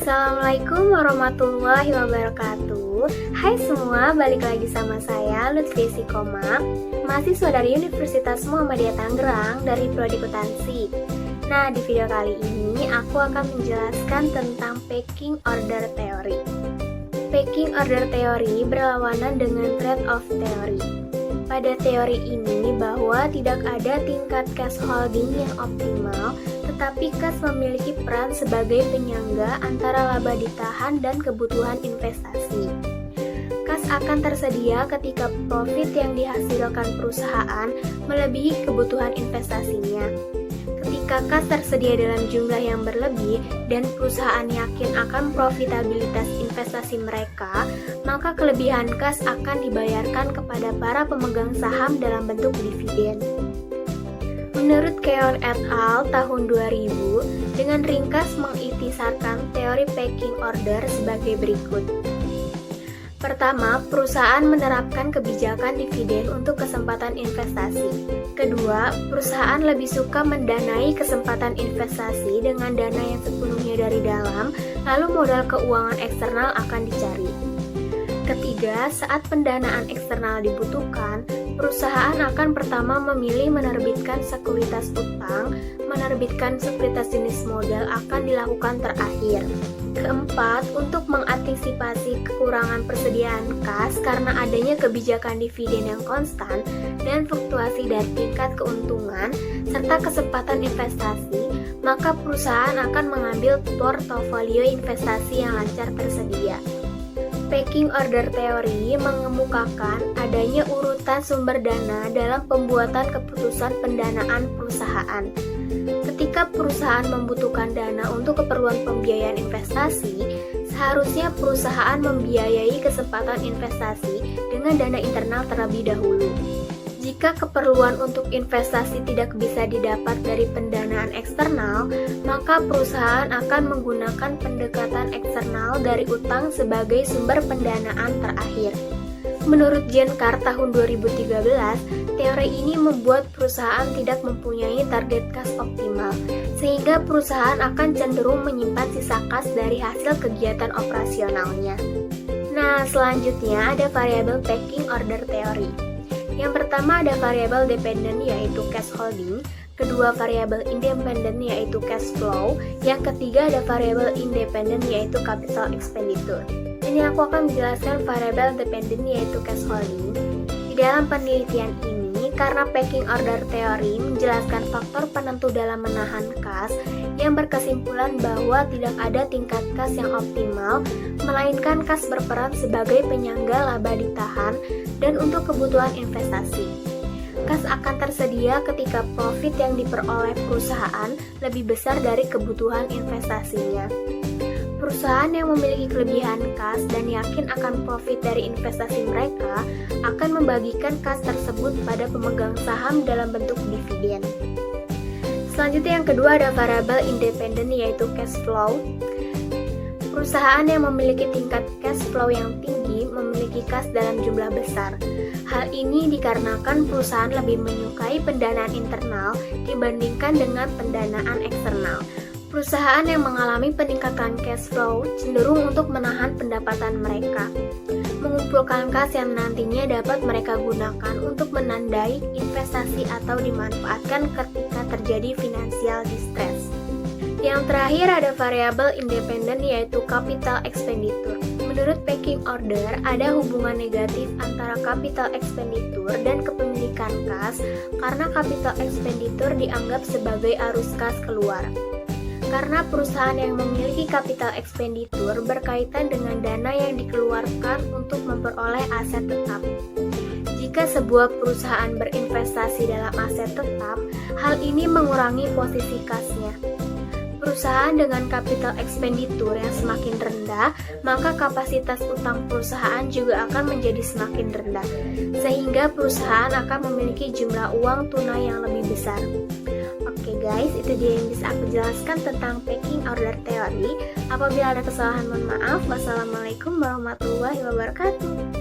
Assalamualaikum warahmatullahi wabarakatuh. Hai semua, balik lagi sama saya Lutfi Sikoma, mahasiswa dari Universitas Muhammadiyah Tangerang dari Prodi Akuntansi. Nah, di video kali ini aku akan menjelaskan tentang pecking order theory. Pecking order theory berlawanan dengan trade-off theory. Pada teori ini bahwa tidak ada tingkat cash holding yang optimal, tetapi kas memiliki peran sebagai penyangga antara laba ditahan dan kebutuhan investasi. Kas akan tersedia ketika profit yang dihasilkan perusahaan melebihi kebutuhan investasinya. Ketika kas tersedia dalam jumlah yang berlebih dan perusahaan yakin akan profitabilitas investasi mereka, maka kelebihan kas akan dibayarkan kepada para pemegang saham dalam bentuk dividen. Menurut Keown et al. Tahun 2000, dengan ringkas mengikhtisarkan teori pecking order sebagai berikut. Pertama, perusahaan menerapkan kebijakan dividen untuk kesempatan investasi. Kedua, perusahaan lebih suka mendanai kesempatan investasi dengan dana yang sepenuhnya dari dalam, lalu modal keuangan eksternal akan dicari. Ketiga, saat pendanaan eksternal dibutuhkan, perusahaan akan pertama memilih menerbitkan sekuritas utang, menerbitkan sekuritas jenis modal akan dilakukan terakhir. Keempat, untuk mengantisipasi kekurangan persediaan kas karena adanya kebijakan dividen yang konstan dan fluktuasi dari tingkat keuntungan serta kesempatan investasi, maka perusahaan akan mengambil portofolio investasi yang lancar tersedia. Pecking order theory mengemukakan adanya urutan sumber dana dalam pembuatan keputusan pendanaan perusahaan. Ketika perusahaan membutuhkan dana untuk keperluan pembiayaan investasi, seharusnya perusahaan membiayai kesempatan investasi dengan dana internal terlebih dahulu. Jika keperluan untuk investasi tidak bisa didapat dari pendanaan eksternal, maka perusahaan akan menggunakan pendekatan eksternal dari utang sebagai sumber pendanaan terakhir. Menurut Jean Carr tahun 2013, teori ini membuat perusahaan tidak mempunyai target kas optimal, sehingga perusahaan akan cenderung menyimpan sisa kas dari hasil kegiatan operasionalnya. Nah, selanjutnya ada variabel pecking order theory. Yang pertama ada variabel dependent yaitu cash holding, kedua variabel independent yaitu cash flow, yang ketiga ada variabel independent yaitu capital expenditure. Ini aku akan menjelaskan variabel dependent yaitu cash holding. Di dalam penelitian ini, karena pecking order theory menjelaskan faktor penentu dalam menahan kas yang berkesimpulan bahwa tidak ada tingkat kas yang optimal, melainkan kas berperan sebagai penyangga laba ditahan dan untuk kebutuhan investasi. Kas akan tersedia ketika profit yang diperoleh perusahaan lebih besar dari kebutuhan investasinya. Perusahaan yang memiliki kelebihan kas dan yakin akan profit dari investasi mereka akan membagikan kas tersebut pada pemegang saham dalam bentuk dividen. Selanjutnya yang kedua ada variabel independen yaitu cash flow. Perusahaan yang memiliki tingkat cash flow yang tinggi memiliki kas dalam jumlah besar. Hal ini dikarenakan perusahaan lebih menyukai pendanaan internal dibandingkan dengan pendanaan eksternal. Perusahaan yang mengalami peningkatan cash flow cenderung untuk menahan pendapatan mereka, mengumpulkan kas yang nantinya dapat mereka gunakan untuk menandai investasi atau dimanfaatkan ketika terjadi financial distress. Yang terakhir ada variabel independen yaitu capital expenditure. Menurut pecking order, ada hubungan negatif antara capital expenditure dan kepemilikan kas karena capital expenditure dianggap sebagai arus kas keluar. Karena perusahaan yang memiliki capital expenditure berkaitan dengan dana yang dikeluarkan untuk memperoleh aset tetap. Jika sebuah perusahaan berinvestasi dalam aset tetap, hal ini mengurangi posisi kasnya. Perusahaan dengan capital expenditure yang semakin rendah, maka kapasitas utang perusahaan juga akan menjadi semakin rendah, sehingga perusahaan akan memiliki jumlah uang tunai yang lebih besar. Oke guys, itu dia yang bisa aku jelaskan tentang pecking order theory. Apabila ada kesalahan mohon maaf. Wassalamualaikum warahmatullahi wabarakatuh.